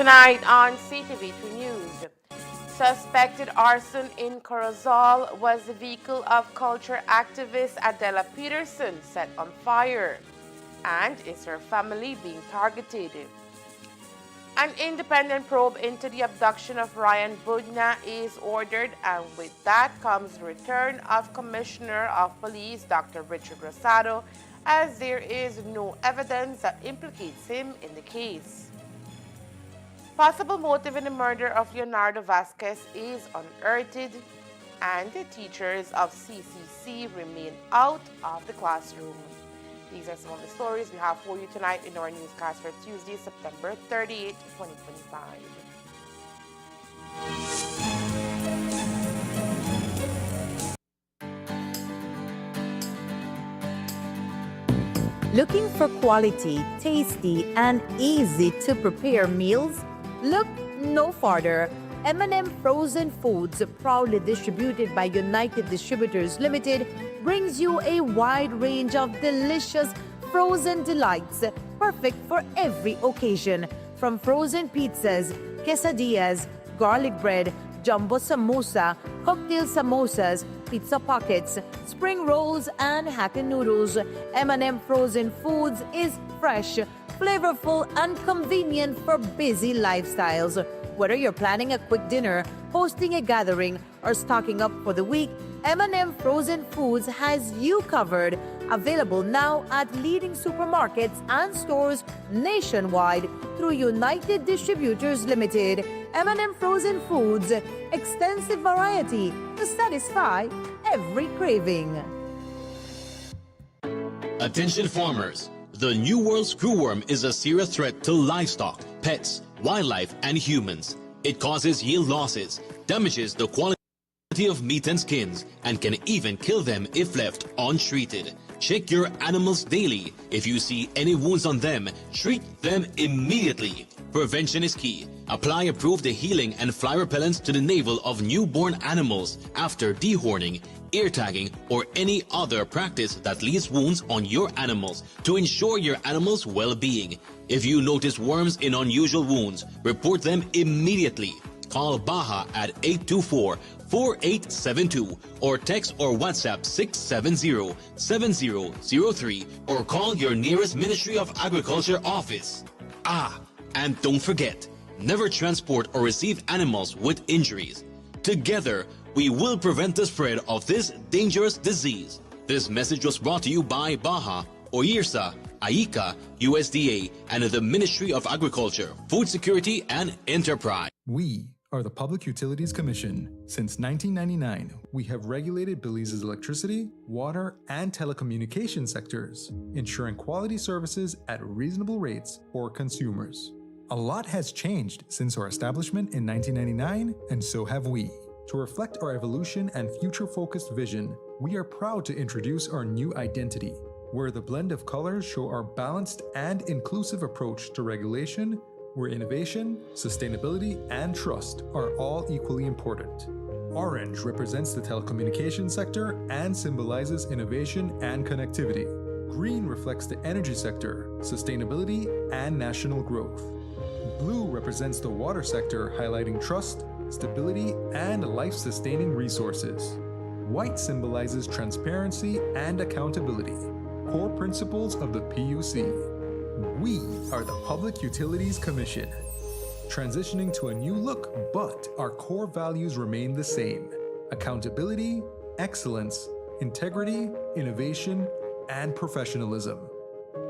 Tonight on Ctv3 News, suspected arson in Corozal was the vehicle of culture activist Adela Peterson set on fire. And is her family being targeted? An independent probe into the abduction of Ryan Budna is ordered, and with that comes the return of Commissioner of Police Dr. Richard Rosado, as there is no evidence that implicates him in the case. Possible motive in the murder of Leonardo Vasquez is unearthed, and the teachers of CCC remain out of the classroom. These are some of the stories we have for you tonight in our newscast for Tuesday, September 30, 2025. Looking for quality, tasty, and easy to prepare meals? Look no farther. M&M Frozen Foods, proudly distributed by United Distributors Limited, brings you a wide range of delicious frozen delights, perfect for every occasion. From frozen pizzas, quesadillas, garlic bread, jumbo samosa, cocktail samosas, pizza pockets, spring rolls, and hack and noodles, M&M Frozen Foods is fresh, flavorful, and convenient for busy lifestyles. Whether you're planning a quick dinner, hosting a gathering, or stocking up for the week, M&M Frozen Foods has you covered. Available now at leading supermarkets and stores nationwide through United Distributors Limited. M&M Frozen Foods, extensive variety to satisfy every craving. Attention farmers. The New World screwworm is a serious threat to livestock, pets, wildlife, and humans. It causes yield losses, damages the quality of meat and skins, and can even kill them if left untreated. Check your animals daily. If you see any wounds on them, treat them immediately. Prevention is key. Apply approved healing and fly repellents to the navel of newborn animals after dehorning, ear tagging, or any other practice that leaves wounds on your animals to ensure your animal's well-being. If you notice worms in unusual wounds, report them immediately. Call Baja at 824-4872 or text or WhatsApp 670-7003 or call your nearest Ministry of Agriculture office. And don't forget, never transport or receive animals with injuries. Together, we will prevent the spread of this dangerous disease. This message was brought to you by Baja, OIRSA, AICA, USDA, and the Ministry of Agriculture, Food Security, and Enterprise. We are the Public Utilities Commission. Since 1999, we have regulated Belize's electricity, water, and telecommunication sectors, ensuring quality services at reasonable rates for consumers. A lot has changed since our establishment in 1999, and so have we. To reflect our evolution and future-focused vision, we are proud to introduce our new identity, where the blend of colors show our balanced and inclusive approach to regulation, where innovation, sustainability, and trust are all equally important. Orange represents the telecommunications sector and symbolizes innovation and connectivity. Green reflects the energy sector, sustainability, and national growth. Blue represents the water sector, highlighting trust, stability, and life-sustaining resources. White symbolizes transparency and accountability, core principles of the PUC. We are the Public Utilities Commission, transitioning to a new look, but our core values remain the same: accountability, excellence, integrity, innovation, and professionalism.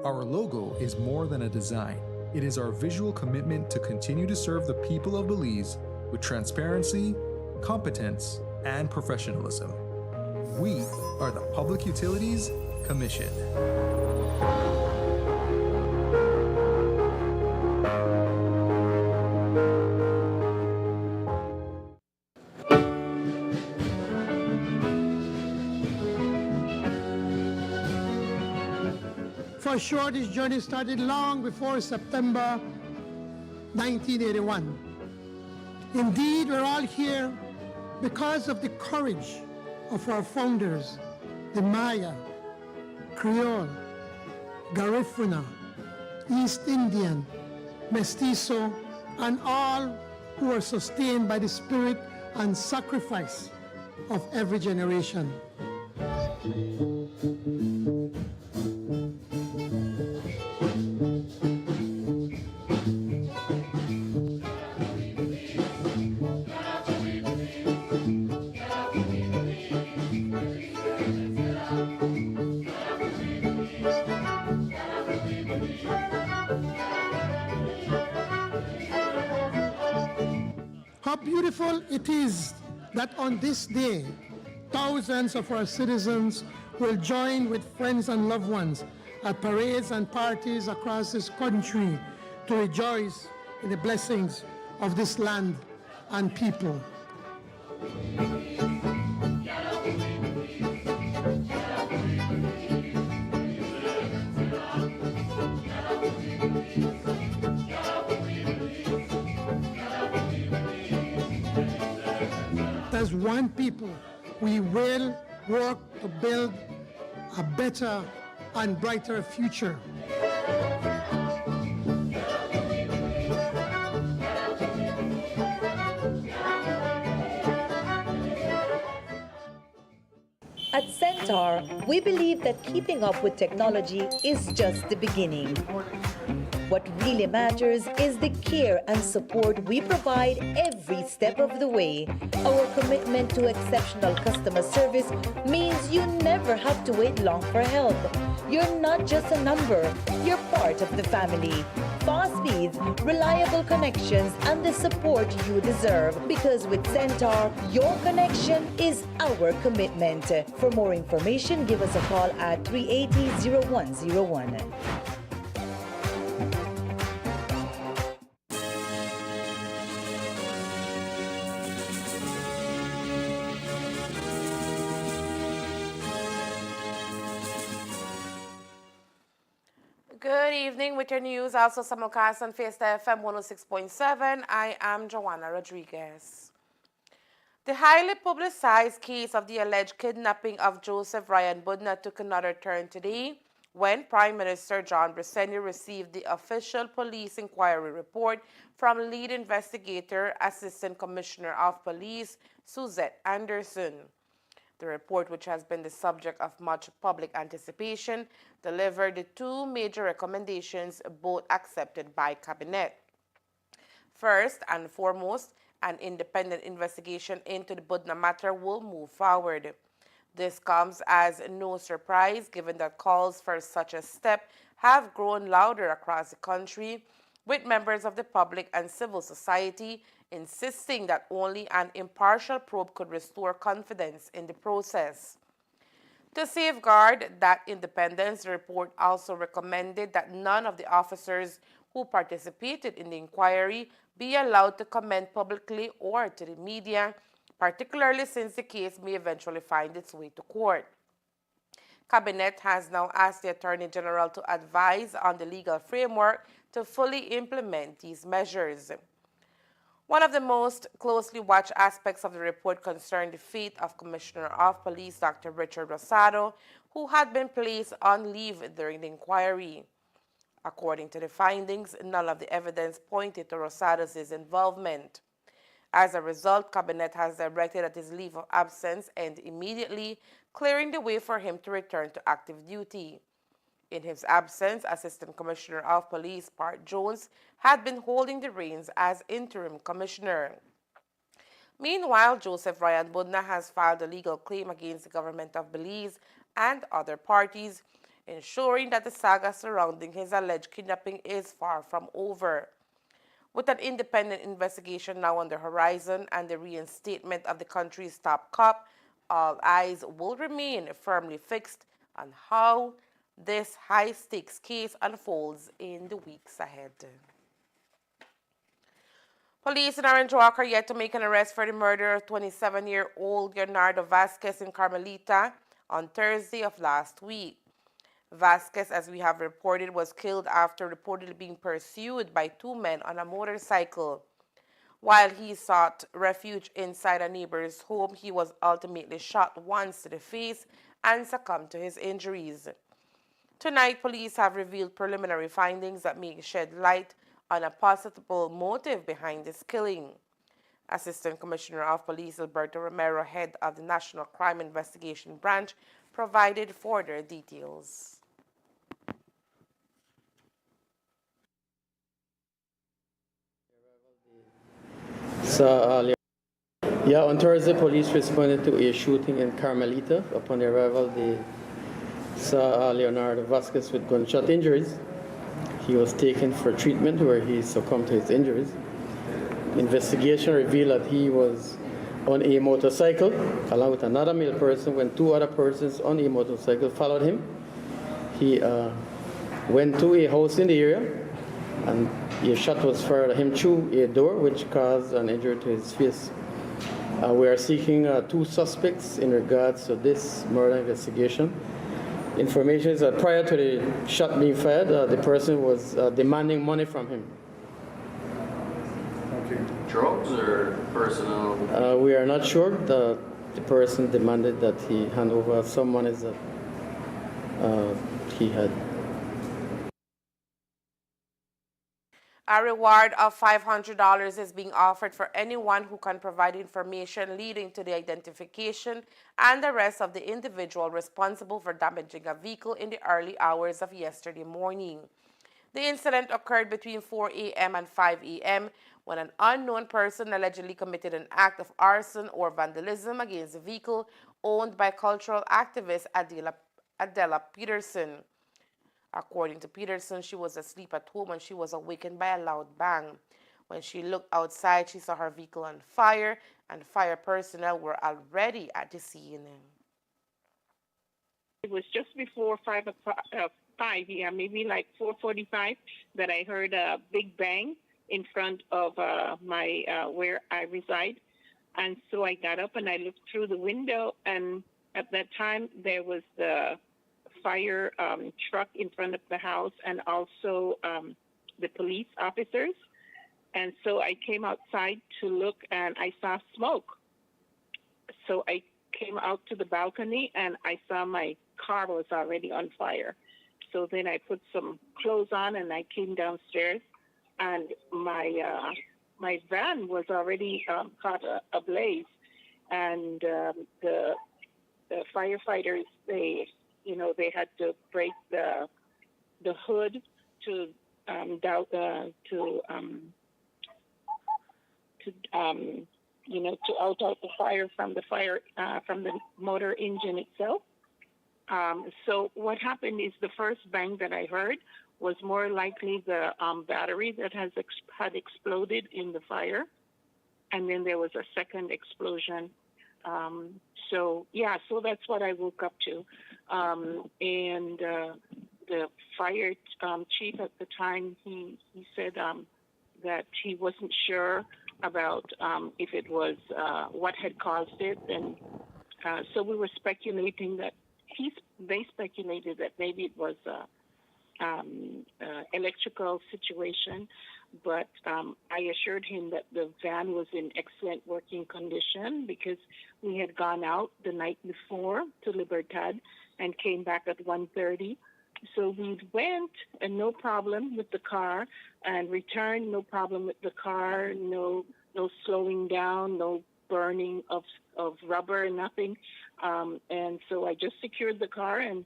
Our logo is more than a design. It is our visual commitment to continue to serve the people of Belize with transparency, competence, and professionalism. We are the Public Utilities Commission. For sure, this journey started long before September 1981. Indeed, we're all here because of the courage of our founders, the Maya, Creole, Garifuna, East Indian, Mestizo, and all who are sustained by the spirit and sacrifice of every generation. How beautiful it is that on this day, thousands of our citizens will join with friends and loved ones at parades and parties across this country to rejoice in the blessings of this land and people. As one people, we will work to build a better and brighter future. At Centaur, we believe that keeping up with technology is just the beginning. What really matters is the care and support we provide every step of the way. Our commitment to exceptional customer service means you never have to wait long for help. You're not just a number, you're part of the family. Fast speeds, reliable connections, and the support you deserve. Because with Centaur, your connection is our commitment. For more information, give us a call at 380-0101. Good evening with your news, also simulcast on Fiesta FM 106.7. I am Joanna Rodriguez. The highly publicized case of the alleged kidnapping of Joseph Ryan Budna took another turn today when Prime Minister John Bresseni received the official police inquiry report from lead investigator, Assistant Commissioner of Police, Suzette Anderson. The report, which has been the subject of much public anticipation, delivered the two major recommendations, both accepted by Cabinet. First and foremost, an independent investigation into the Budna matter will move forward. This comes as no surprise, given that calls for such a step have grown louder across the country, with members of the public and civil society insisting that only an impartial probe could restore confidence in the process. To safeguard that independence, the report also recommended that none of the officers who participated in the inquiry be allowed to comment publicly or to the media, particularly since the case may eventually find its way to court. Cabinet has now asked the Attorney General to advise on the legal framework to fully implement these measures. One of the most closely watched aspects of the report concerned the fate of Commissioner of Police Dr. Richard Rosado, who had been placed on leave during the inquiry. According to the findings, none of the evidence pointed to Rosado's involvement. As a result, Cabinet has directed that his leave of absence end immediately, clearing the way for him to return to active duty. In his absence, Assistant Commissioner of Police Bart Jones had been holding the reins as interim commissioner. Meanwhile, Joseph Ryan Budna has filed a legal claim against the government of Belize and other parties, ensuring that the saga surrounding his alleged kidnapping is far from over. With an independent investigation now on the horizon and the reinstatement of the country's top cop, all eyes will remain firmly fixed on how this high-stakes case unfolds in the weeks ahead. Police in Orange Walk are yet to make an arrest for the murder of 27-year-old Leonardo Vasquez in Carmelita on Thursday of last week. Vasquez, as we have reported, was killed after reportedly being pursued by two men on a motorcycle. While he sought refuge inside a neighbor's home, he was ultimately shot once to the face and succumbed to his injuries. Tonight, police have revealed preliminary findings that may shed light on a possible motive behind this killing. Assistant Commissioner of Police Alberto Romero, head of the National Crime Investigation Branch, provided further details. So, on Thursday, police responded to a shooting in Carmelita. Upon arrival, they saw Leonardo Vasquez with gunshot injuries. He was taken for treatment where he succumbed to his injuries. Investigation revealed that he was on a motorcycle along with another male person when two other persons on a motorcycle followed him. He went to a house in the area and a shot was fired at him through a door, which caused an injury to his face. We are seeking two suspects in regards to this murder investigation. Information is that prior to the shot being fired, the person was demanding money from him. Okay. Drugs or personal? We are not sure. The person demanded that he hand over some money that he had. A reward of $500 is being offered for anyone who can provide information leading to the identification and arrest of the individual responsible for damaging a vehicle in the early hours of yesterday morning. The incident occurred between 4 a.m. and 5 a.m. when an unknown person allegedly committed an act of arson or vandalism against a vehicle owned by cultural activist Adela Peterson. According to Peterson, she was asleep at home when she was awakened by a loud bang. When she looked outside, she saw her vehicle on fire, and fire personnel were already at the scene. It was just before 5 a.m., maybe like 4:45, that I heard a big bang in front of my where I reside. And so I got up and I looked through the window, and at that time there was the fire truck in front of the house and also the police officers. And so I came outside to look and I saw smoke. So I came out to the balcony and I saw my car was already on fire. So then I put some clothes on and I came downstairs, and my van was already caught ablaze. And the firefighters, they had to break the hood to out the fire from the motor engine itself. So what happened is the first bang that I heard was more likely the battery that had exploded in the fire, and then there was a second explosion. So that's what I woke up to. And the fire chief at the time, he said that he wasn't sure about if it was what had caused it. And so we were speculating that they speculated that maybe it was electrical situation. But I assured him that the van was in excellent working condition because we had gone out the night before to Libertad and came back at 1:30. So we went and no problem with the car, and returned no problem with the car, no slowing down, no burning of rubber, nothing. And so I just secured the car and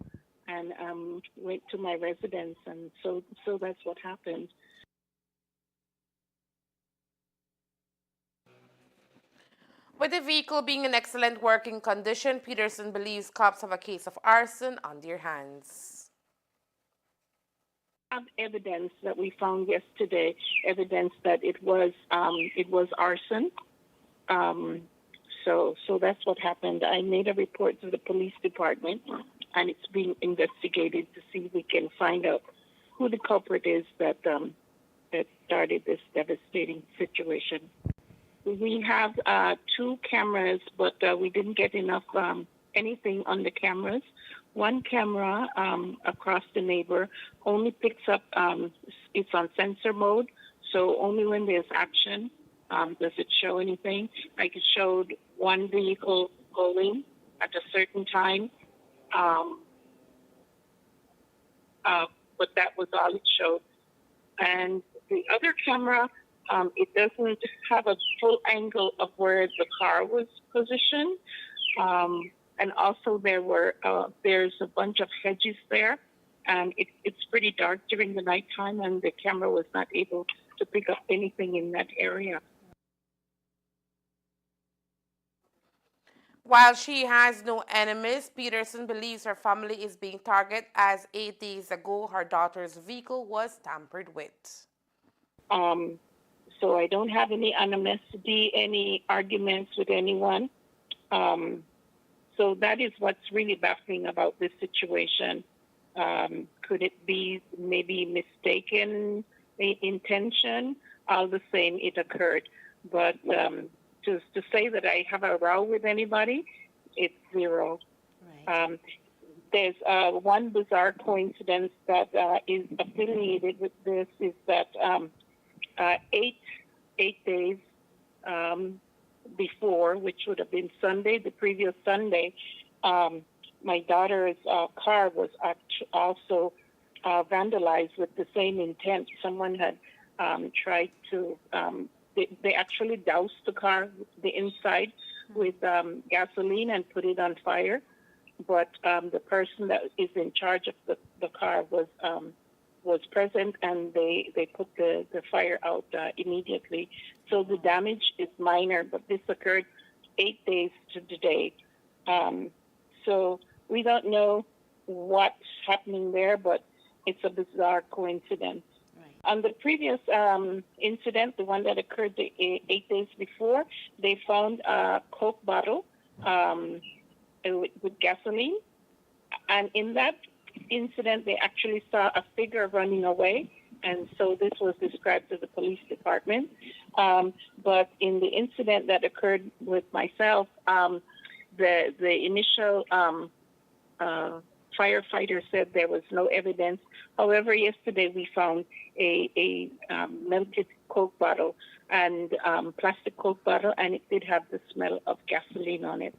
went to my residence, and so that's what happened. With the vehicle being in excellent working condition, Peterson believes cops have a case of arson on their hands. Have evidence that we found yesterday, evidence that it was arson. So that's what happened. I made a report to the police department, and it's being investigated to see if we can find out who the culprit is that started this devastating situation. We have 2 cameras, but we didn't get enough anything on the cameras. One camera across the neighbor only picks up, it's on sensor mode, so only when there's action does it show anything. Like it showed one vehicle going at a certain time, but that was all it showed. And The other camera, it doesn't have a full angle of where the car was positioned. And also there's a bunch of hedges there, and it's pretty dark during the nighttime, and the camera was not able to pick up anything in that area. While she has no enemies, Peterson believes her family is being targeted as 8 days ago her daughter's vehicle was tampered with. So I don't have any animosity, any arguments with anyone. So that is what's really baffling about this situation. Could it be maybe mistaken intention? All the same, it occurred. But to say that I have a row with anybody, it's zero. Right. There's one bizarre coincidence that is affiliated with this is that 8 days before, which would have been Sunday, the previous Sunday, my daughter's car was also vandalized with the same intent. Someone had tried to, they actually doused the car, the inside, with gasoline and put it on fire. But the person that is in charge of the car was present, and they put the fire out immediately. So the damage is minor, but this occurred 8 days to the day. So we don't know what's happening there, but it's a bizarre coincidence. Right. On the previous incident, the one that occurred 8 days before, they found a Coke bottle with gasoline. And in that incident, they actually saw a figure running away. And so this was described to the police department. But in the incident that occurred with myself, the initial firefighter said there was no evidence. However, yesterday we found a melted Coke bottle and plastic Coke bottle, and it did have the smell of gasoline on it.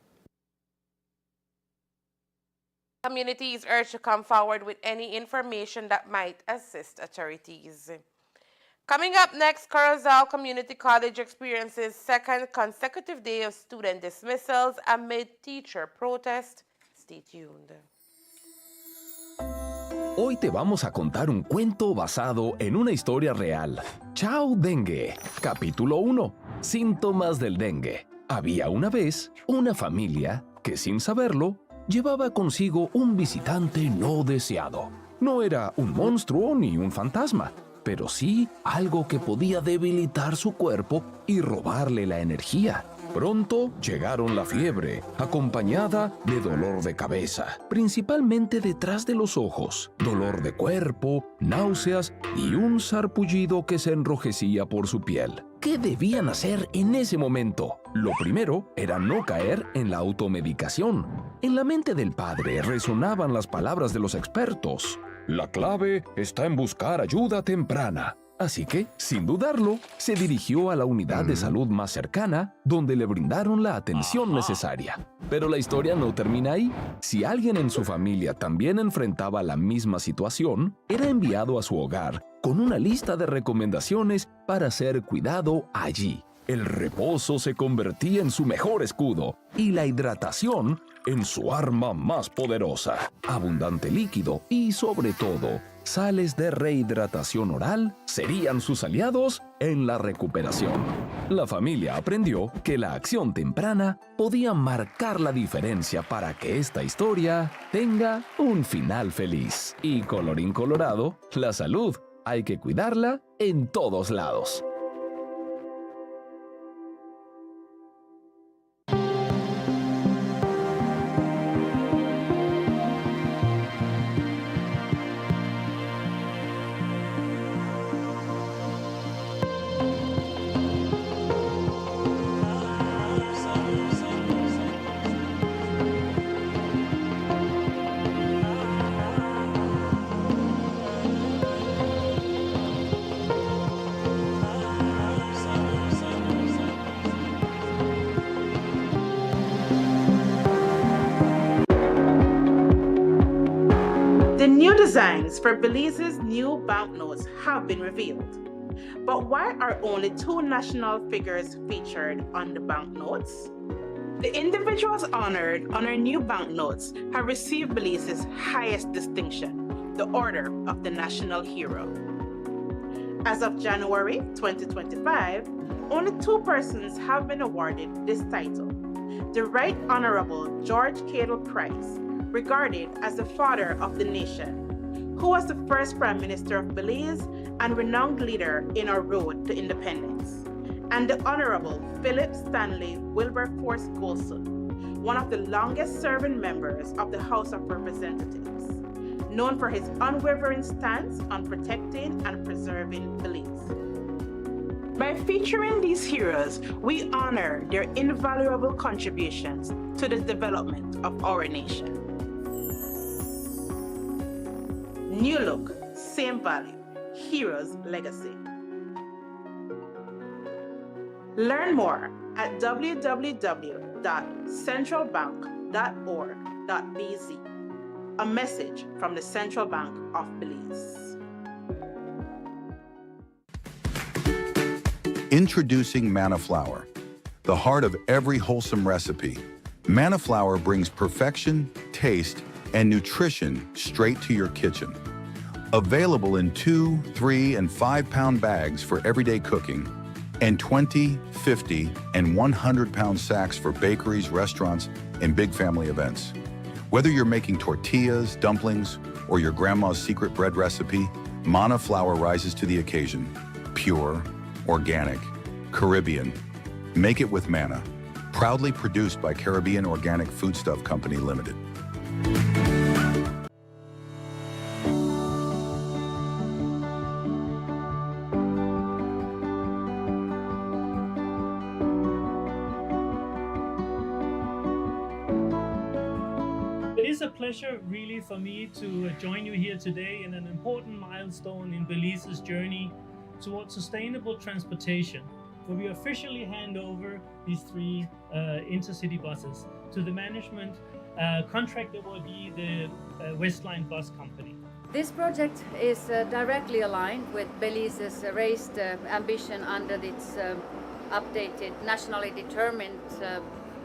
Community is urged to come forward with any information that might assist authorities. Coming up next, Corozal Community College experiences second consecutive day of student dismissals amid teacher protest. Stay tuned. Hoy te vamos a contar un cuento basado en una historia real. Chao Dengue. Capítulo 1. Síntomas del dengue. Había una vez una familia que, sin saberlo, llevaba consigo un visitante no deseado. No era un monstruo ni un fantasma, pero sí algo que podía debilitar su cuerpo y robarle la energía. Pronto llegaron la fiebre, acompañada de dolor de cabeza, principalmente detrás de los ojos, dolor de cuerpo, náuseas y un sarpullido que se enrojecía por su piel. ¿Qué debían hacer en ese momento? Lo primero era no caer en la automedicación. En la mente del padre resonaban las palabras de los expertos. La clave está en buscar ayuda temprana. Así que, sin dudarlo, se dirigió a la unidad de salud más cercana, donde le brindaron la atención necesaria. Pero la historia no termina ahí. Si alguien en su familia también enfrentaba la misma situación, era enviado a su hogar con una lista de recomendaciones para ser cuidado allí. El reposo se convertía en su mejor escudo y la hidratación en su arma más poderosa. Abundante líquido y, sobre todo, sales de rehidratación oral serían sus aliados en la recuperación. La familia aprendió que la acción temprana podía marcar la diferencia para que esta historia tenga un final feliz. Y colorín colorado, la salud hay que cuidarla en todos lados. The new designs for Belize's new banknotes have been revealed. But why are only 2 national figures featured on the banknotes? The individuals honored on our new banknotes have received Belize's highest distinction, the Order of the National Hero. As of January 2025, only 2 persons have been awarded this title. The Right Honorable George Cadle Price, regarded as the father of the nation, who was the first Prime Minister of Belize and renowned leader in our road to independence, and the Honorable Philip Stanley Wilberforce Golson, one of the longest-serving members of the House of Representatives, known for his unwavering stance on protecting and preserving Belize. By featuring these heroes, we honor their invaluable contributions to the development of our nation. New look, same value, heroes' legacy. Learn more at www.centralbank.org.bz. A message from the Central Bank of Belize. Introducing Manna Flour, the heart of every wholesome recipe. Manna Flour brings perfection, taste, and nutrition straight to your kitchen. Available in 2, 3, and 5-pound bags for everyday cooking, and 20, 50, and 100-pound sacks for bakeries, restaurants, and big family events. Whether you're making tortillas, dumplings, or your grandma's secret bread recipe, Manna Flour rises to the occasion. Pure, organic, Caribbean. Make it with Manna. Proudly produced by Caribbean Organic Foodstuff Company Limited. It is a pleasure really for me to join you here today in an important milestone in Belize's journey towards sustainable transportation, where we officially hand over these 3 intercity buses to the management contract that will be the Westline Bus Company. This project is directly aligned with Belize's raised ambition under its updated nationally determined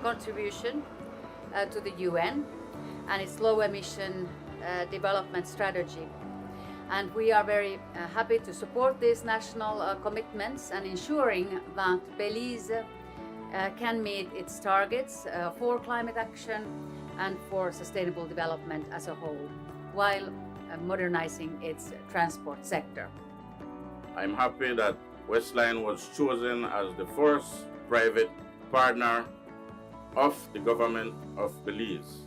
contribution to the UN and its low emission development strategy. And we are very happy to support these national commitments and ensuring that Belize can meet its targets for climate action and for sustainable development as a whole, while modernizing its transport sector. I'm happy that Westline was chosen as the first private partner of the government of Belize.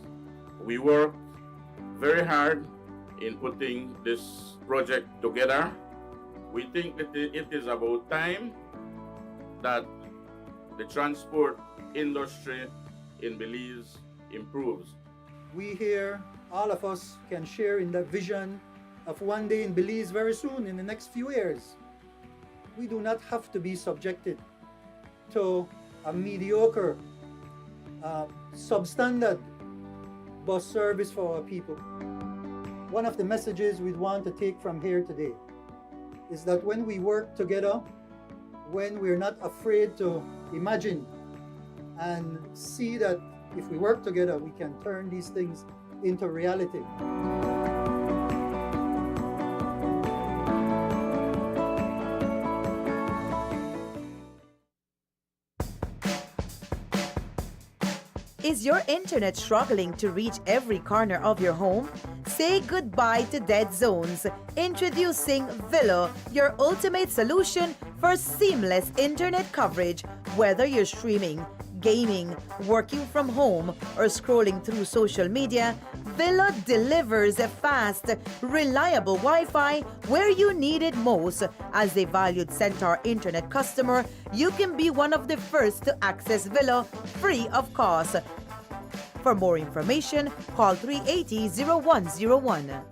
We worked very hard in putting this project together. We think that it is about time that the transport industry in Belize improves. We here, all of us, can share in the vision of one day in Belize very soon, in the next few years. We do not have to be subjected to a mediocre, substandard bus service for our people. One of the messages we want to take from here today is that when we work together, when we're not afraid to imagine and see that if we work together, we can turn these things into reality. Is your internet struggling to reach every corner of your home? Say goodbye to dead zones. Introducing Villo, your ultimate solution for seamless internet coverage. Whether you're streaming, gaming, working from home, or scrolling through social media, Villo delivers a fast, reliable Wi-Fi where you need it most. As a valued Centaur internet customer, you can be one of the first to access Villo free of cost. For more information, call 380-0101.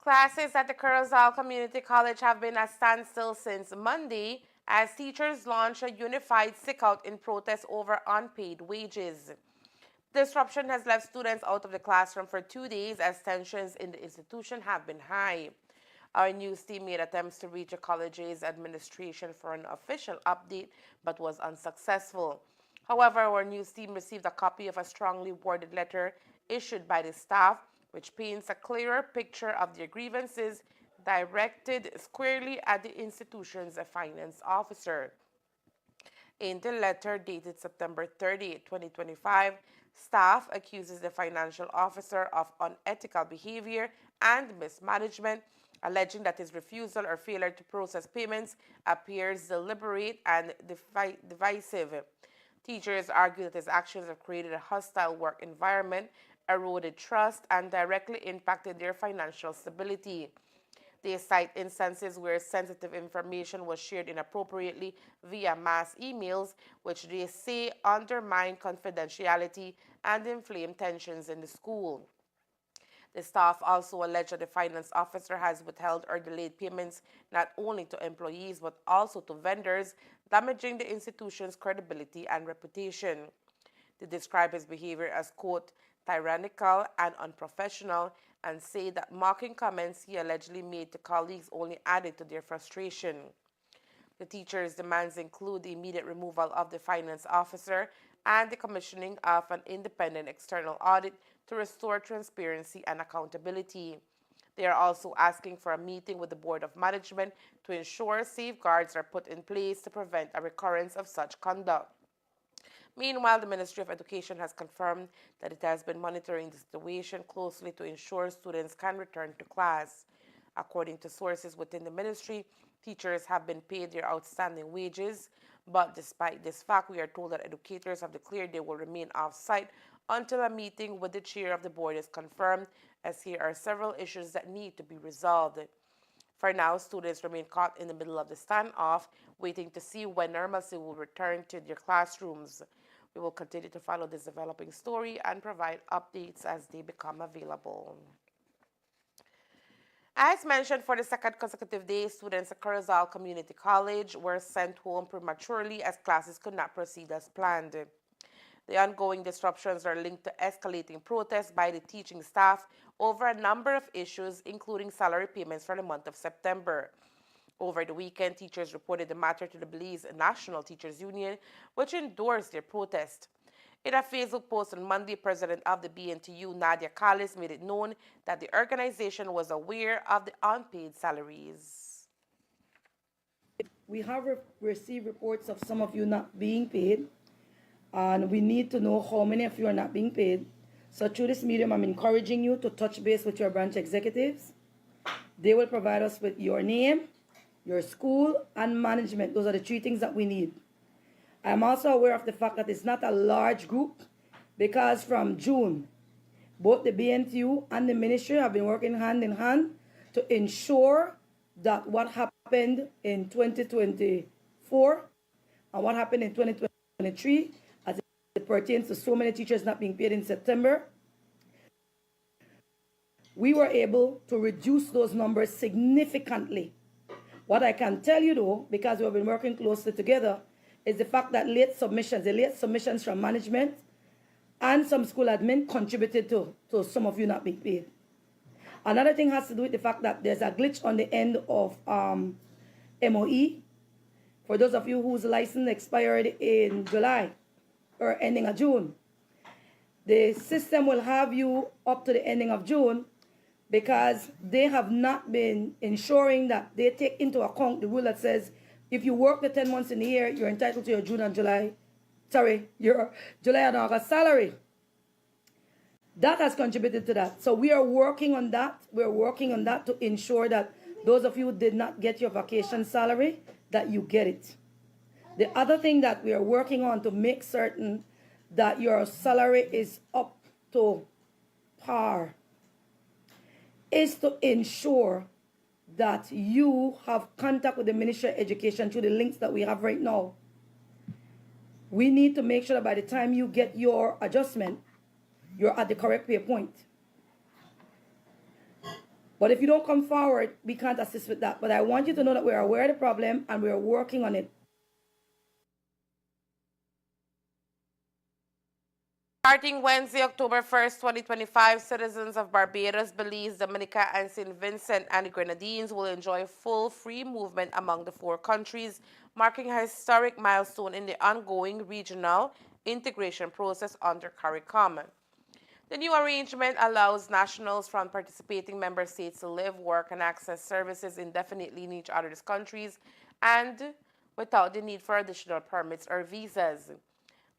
Classes at the Curacao Community College have been at standstill since Monday as teachers launch a unified sick-out in protest over unpaid wages. Disruption has left students out of the classroom for 2 days as tensions in the institution have been high. Our news team made attempts to reach the college's administration for an official update but was unsuccessful. However, our news team received a copy of a strongly worded letter issued by the staff which paints a clearer picture of their grievances directed squarely at the institution's finance officer. In the letter dated September 30, 2025, staff accuses the financial officer of unethical behavior and mismanagement, alleging that his refusal or failure to process payments appears deliberate and divisive. Teachers argue that his actions have created a hostile work environment, eroded trust, and directly impacted their financial stability. They cite instances where sensitive information was shared inappropriately via mass emails, which they say undermine confidentiality and inflame tensions in the school. The staff also allege that the finance officer has withheld or delayed payments not only to employees but also to vendors, damaging the institution's credibility and reputation. They describe his behavior as, quote, tyrannical and unprofessional, and say that mocking comments he allegedly made to colleagues only added to their frustration. The teachers' demands include the immediate removal of the finance officer and the commissioning of an independent external audit to restore transparency and accountability. They are also asking for a meeting with the Board of Management to ensure safeguards are put in place to prevent a recurrence of such conduct. Meanwhile, the Ministry of Education has confirmed that it has been monitoring the situation closely to ensure students can return to class. According to sources within the ministry, teachers have been paid their outstanding wages, but despite this fact, we are told that educators have declared they will remain off-site until a meeting with the chair of the board is confirmed, as here are several issues that need to be resolved. For now, students remain caught in the middle of the standoff, waiting to see when normalcy will return to their classrooms. We will continue to follow this developing story and provide updates as they become available. As mentioned, for the second consecutive day, students at Corozal Community College were sent home prematurely as classes could not proceed as planned. The ongoing disruptions are linked to escalating protests by the teaching staff over a number of issues, including salary payments for the month of September. Over the weekend, teachers reported the matter to the Belize National Teachers Union, which endorsed their protest. In a Facebook post on Monday, President of the BNTU, Nadia Callis, made it known that the organization was aware of the unpaid salaries. We have received reports of some of you not being paid, and we need to know how many of you are not being paid. So through this medium, I'm encouraging you to touch base with your branch executives. They will provide us with your name, your school, and management. Those are the three things that we need. I'm also aware of the fact that it's not a large group, because from June, both the BNTU and the ministry have been working hand in hand to ensure that what happened in 2024 and what happened in 2023, as it pertains to so many teachers not being paid in September, we were able to reduce those numbers significantly. What I can tell you though, because we've been working closely together, is the fact that the late submissions from management and some school admin contributed to some of you not being paid. Another thing has to do with the fact that there's a glitch on the end of MOE. For those of you whose license expired in July or ending of June, the system will have you up to the ending of June, because they have not been ensuring that they take into account the rule that says if you work the 10 months in the year, you're entitled to your your July and August salary. That has contributed to that. So we are working on that. We're working on that to ensure that those of you who did not get your vacation salary, that you get it. The other thing that we are working on to make certain that your salary is up to par is to ensure that you have contact with the Ministry of Education through the links that we have right now. We need to make sure that by the time you get your adjustment, you're at the correct pay point. But if you don't come forward, we can't assist with that. But I want you to know that we're aware of the problem and we're working on it. Starting Wednesday, October 1st, 2025, citizens of Barbados, Belize, Dominica, and St. Vincent and the Grenadines will enjoy full free movement among the four countries, marking a historic milestone in the ongoing regional integration process under CARICOM. The new arrangement allows nationals from participating member states to live, work, and access services indefinitely in each other's countries and without the need for additional permits or visas.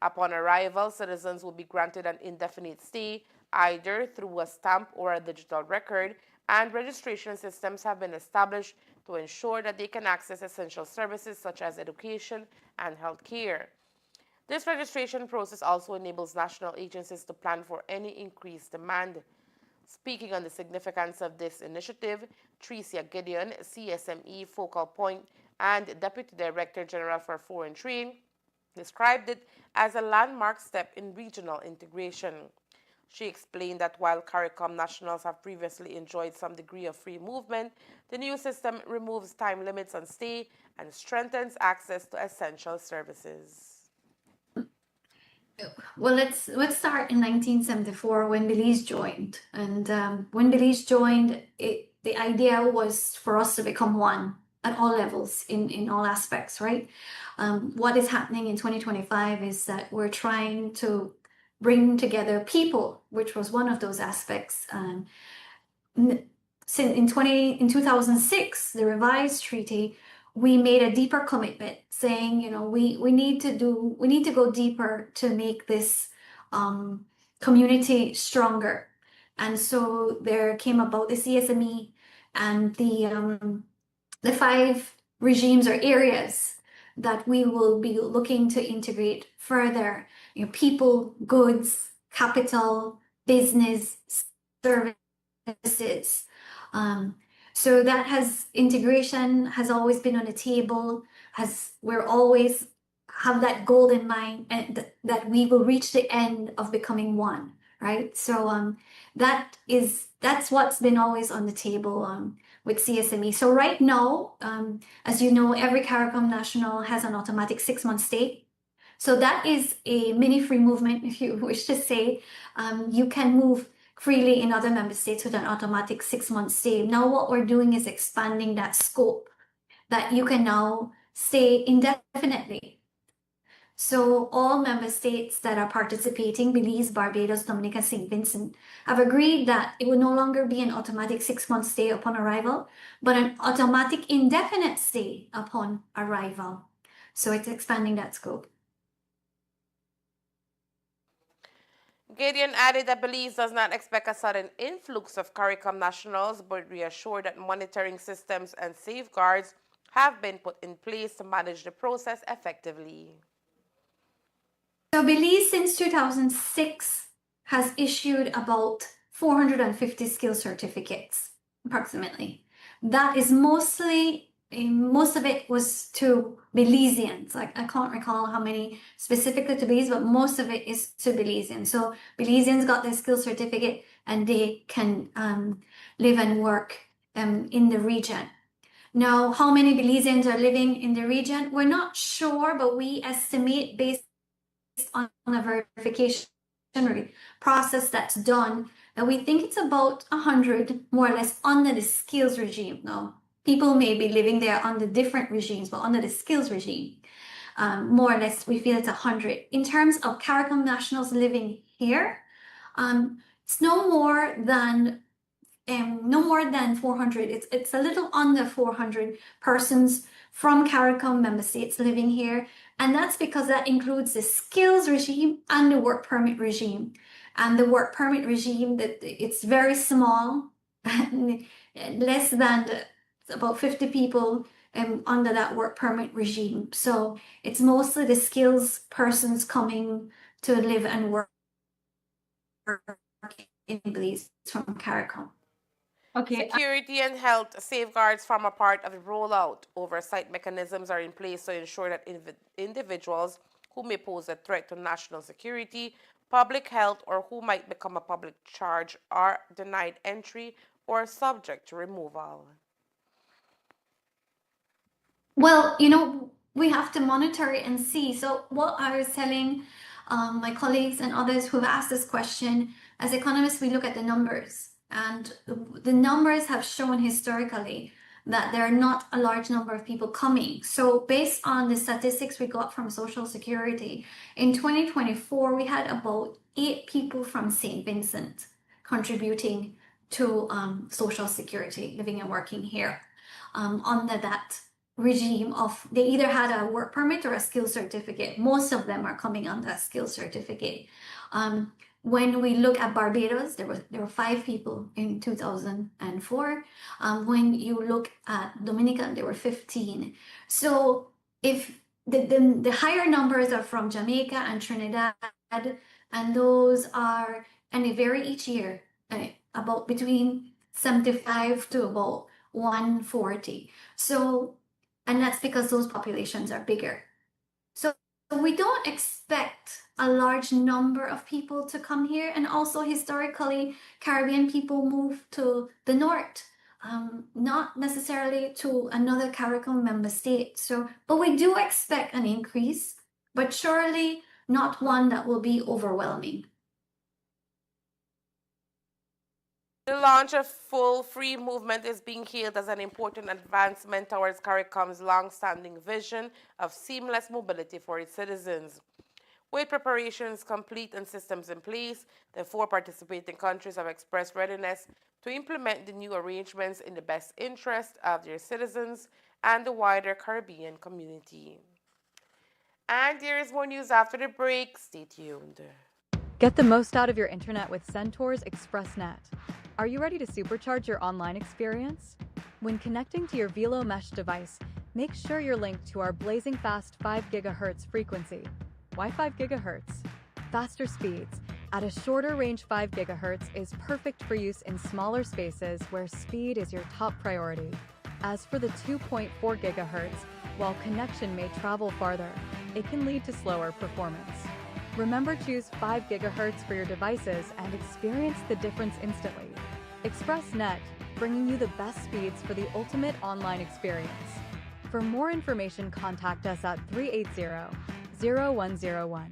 Upon arrival, citizens will be granted an indefinite stay, either through a stamp or a digital record, and registration systems have been established to ensure that they can access essential services such as education and health care. This registration process also enables national agencies to plan for any increased demand. Speaking on the significance of this initiative, Tricia Gideon, CSME Focal Point and Deputy Director General for Foreign Trade, described it as a landmark step in regional integration. She explained that while CARICOM nationals have previously enjoyed some degree of free movement, the new system removes time limits on stay and strengthens access to essential services. Well, let's start in 1974 when Belize joined. And when Belize joined, the idea was for us to become one at all levels, in all aspects, right? What is happening in 2025 is that we're trying to bring together people, which was one of those aspects. In 2006, the revised treaty, we made a deeper commitment saying, we need to go deeper to make this community stronger. And so there came about the CSME and the 5 regimes or areas that we will be looking to integrate further, people, goods, capital, business, services. So that integration has always been on the table, we're always have that goal in mind, and that we will reach the end of becoming one, right? So that's what's been always on the table with CSME. So right now, as you know, every CARICOM national has an automatic 6-month stay. So that is a mini free movement, if you wish to say. You can move freely in other member states with an automatic 6-month stay. Now what we're doing is expanding that scope, that you can now stay indefinitely. So all member states that are participating, Belize, Barbados, Dominica, St. Vincent, have agreed that it will no longer be an automatic 6-month stay upon arrival, but an automatic indefinite stay upon arrival. So it's expanding that scope. Gideon added that Belize does not expect a sudden influx of CARICOM nationals, but reassured that monitoring systems and safeguards have been put in place to manage the process effectively. So Belize since 2006 has issued about 450 skill certificates, approximately. That is most of it was to Belizeans. Like, I can't recall how many specifically to Belize, but most of it is to Belizeans. So Belizeans got their skill certificate and they can live and work in the region. Now, how many Belizeans are living in the region? We're not sure, but we estimate based on a verification process that's done, that we think it's about 100 more or less under the skills regime. Now, people may be living there under different regimes, but under the skills regime, more or less, we feel it's 100. In terms of CARICOM nationals living here, it's no more than 400. It's a little under 400 persons from CARICOM member states living here, and that's because that includes the skills regime and the work permit regime. And the work permit regime, it's very small, less than about 50 people under that work permit regime. So it's mostly the skills persons coming to live and work in Belize from CARICOM. Okay. Security and health safeguards form a part of the rollout. Oversight mechanisms are in place to ensure that individuals who may pose a threat to national security, public health, or who might become a public charge are denied entry or subject to removal. Well, we have to monitor it and see. So what I was telling my colleagues and others who have asked this question, as economists, we look at the numbers. And the numbers have shown historically that there are not a large number of people coming. So based on the statistics we got from Social Security, in 2024, we had about 8 people from St. Vincent contributing to Social Security, living and working here under that regime of, they either had a work permit or a skill certificate. Most of them are coming under a skill certificate. When we look at Barbados, there were 5 people in 2004. When you look at Dominica, there were 15. So if the higher numbers are from Jamaica and Trinidad, and those are, and they vary each year, about between 75 to about 140. So, and that's because those populations are bigger. So we don't expect a large number of people to come here. And also historically, Caribbean people move to the north, not necessarily to another CARICOM member state. So, but we do expect an increase, but surely not one that will be overwhelming. The launch of full free movement is being hailed as an important advancement towards CARICOM's long-standing vision of seamless mobility for its citizens. With preparations complete and systems in place, the 4 participating countries have expressed readiness to implement the new arrangements in the best interest of their citizens and the wider Caribbean community. And there is more news after the break. Stay tuned. Get the most out of your internet with Centaur's ExpressNet. Are you ready to supercharge your online experience? When connecting to your Velo Mesh device, make sure you're linked to our blazing fast 5 GHz frequency. Why 5 GHz? Faster speeds at a shorter range. 5 GHz is perfect for use in smaller spaces where speed is your top priority. As for the 2.4 GHz, while connection may travel farther, it can lead to slower performance. Remember, choose 5 GHz for your devices and experience the difference instantly. ExpressNet, bringing you the best speeds for the ultimate online experience. For more information, contact us at 380-0101.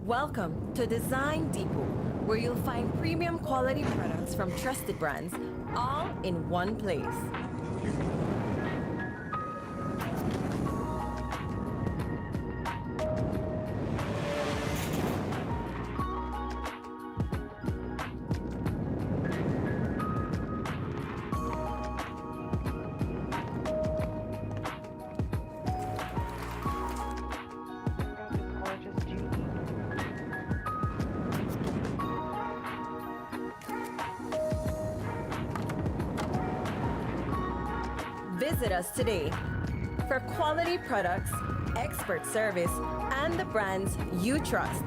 Welcome to Design Depot, where you'll find premium quality products from trusted brands, all in one place. Visit us today for quality products, expert service, and the brands you trust.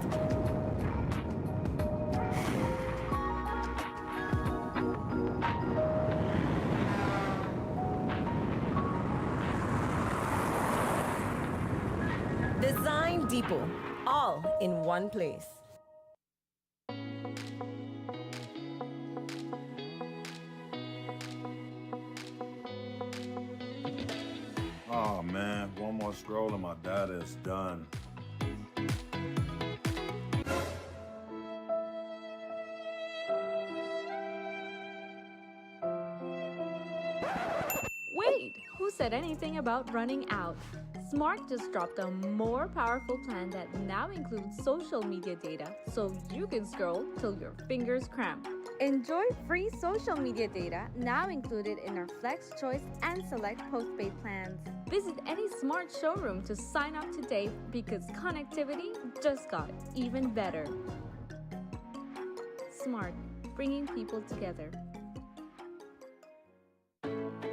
Design Depot, all in one place. Oh man, one more stroll and my data is done. Wait, who said anything about running out? Smart just dropped a more powerful plan that now includes social media data, so you can scroll till your fingers cramp. Enjoy free social media data now included in our Flex Choice and Select postpaid plans. Visit any Smart showroom to sign up today because connectivity just got even better. Smart, bringing people together.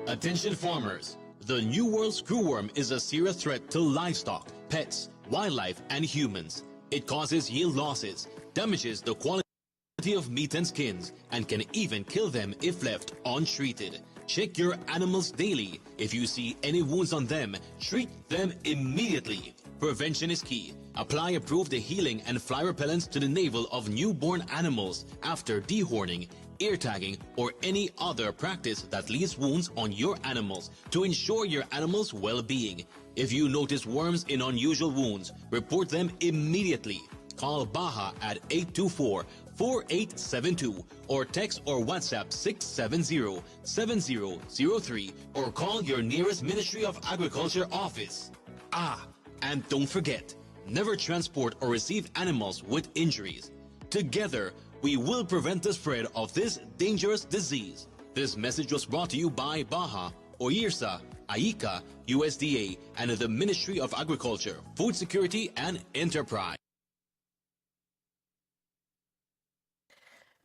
Attention farmers. The New World screwworm is a serious threat to livestock, pets, wildlife, and humans. It causes yield losses, damages the quality of meat and skins, and can even kill them if left untreated. Check your animals daily. If you see any wounds on them, treat them immediately. Prevention is key. Apply approved healing and fly repellents to the navel of newborn animals after dehorning, ear tagging, or any other practice that leaves wounds on your animals to ensure your animals' well-being. If you notice worms in unusual wounds, report them immediately. Call Baja at 824-4872 or text or WhatsApp 670-7003 or call your nearest Ministry of Agriculture office. And don't forget, never transport or receive animals with injuries. Together, we will prevent the spread of this dangerous disease. This message was brought to you by Baja, OIRSA, AICA, USDA, and the Ministry of Agriculture, Food Security, and Enterprise.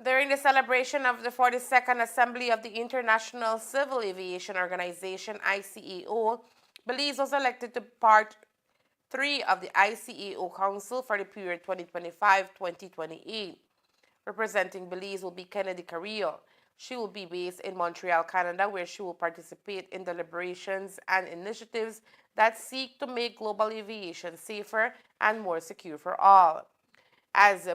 During the celebration of the 42nd Assembly of the International Civil Aviation Organization, ICAO, Belize was elected to Part 3 of the ICAO Council for the period 2025-2028. Representing Belize will be Kennedy Carrillo. She will be based in Montreal, Canada, where she will participate in deliberations and initiatives that seek to make global aviation safer and more secure for all. As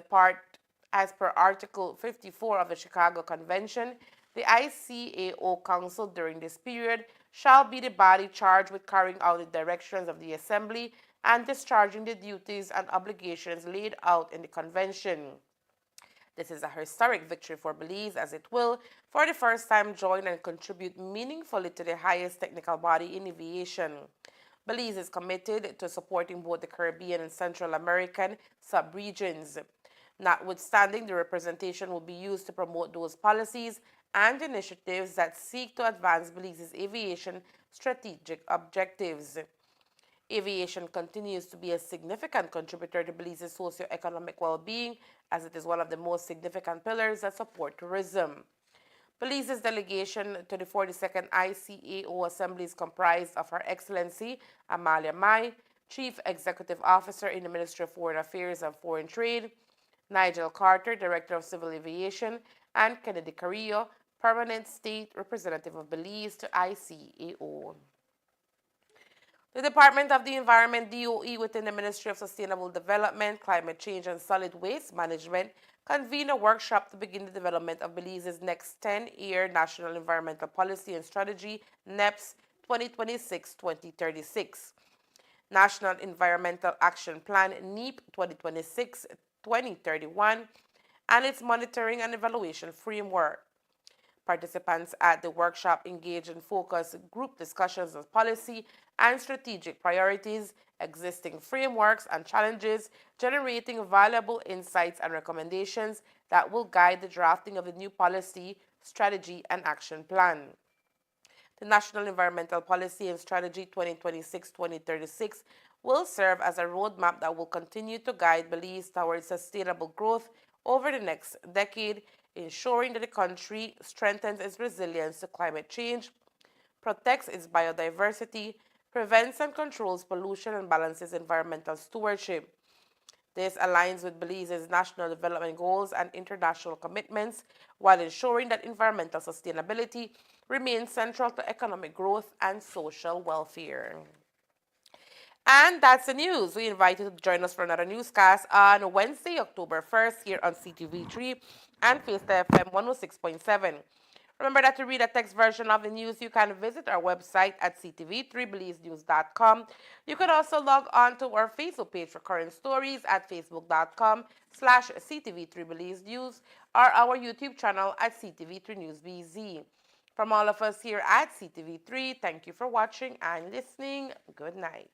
per Article 54 of the Chicago Convention, the ICAO Council during this period shall be the body charged with carrying out the directions of the Assembly and discharging the duties and obligations laid out in the Convention. This is a historic victory for Belize, as it will, for the first time, join and contribute meaningfully to the highest technical body in aviation. Belize is committed to supporting both the Caribbean and Central American sub-regions. Notwithstanding, the representation will be used to promote those policies and initiatives that seek to advance Belize's aviation strategic objectives. Aviation continues to be a significant contributor to Belize's socio-economic well-being, as it is one of the most significant pillars that support tourism. Belize's delegation to the 42nd ICAO Assembly is comprised of Her Excellency Amalia Mai, Chief Executive Officer in the Ministry of Foreign Affairs and Foreign Trade, Nigel Carter, Director of Civil Aviation, and Kennedy Carrillo, Permanent State Representative of Belize to ICAO. The Department of the Environment, DOE, within the Ministry of Sustainable Development, Climate Change, and Solid Waste Management, convened a workshop to begin the development of Belize's next 10-year National Environmental Policy and Strategy, NEPS 2026-2036, National Environmental Action Plan, NEP 2026-2031, and its monitoring and evaluation framework. Participants at the workshop engaged in focused group discussions of policy and strategic priorities, existing frameworks and challenges, generating valuable insights and recommendations that will guide the drafting of the new policy, strategy, and action plan. The National Environmental Policy and Strategy 2026-2036 will serve as a roadmap that will continue to guide Belize towards sustainable growth over the next decade, ensuring that the country strengthens its resilience to climate change, protects its biodiversity, prevents and controls pollution, and balances environmental stewardship. This aligns with Belize's national development goals and international commitments, while ensuring that environmental sustainability remains central to economic growth and social welfare. And that's the news. We invite you to join us for another newscast on Wednesday, October 1st, here on Ctv3 and Fiesta FM 106.7. Remember that to read a text version of the news, you can visit our website at ctv3belizenews.com. You can also log on to our Facebook page for current stories at facebook.com/ctv3belizenews or our YouTube channel at Ctv3 News BZ. From all of us here at Ctv3, thank you for watching and listening. Good night.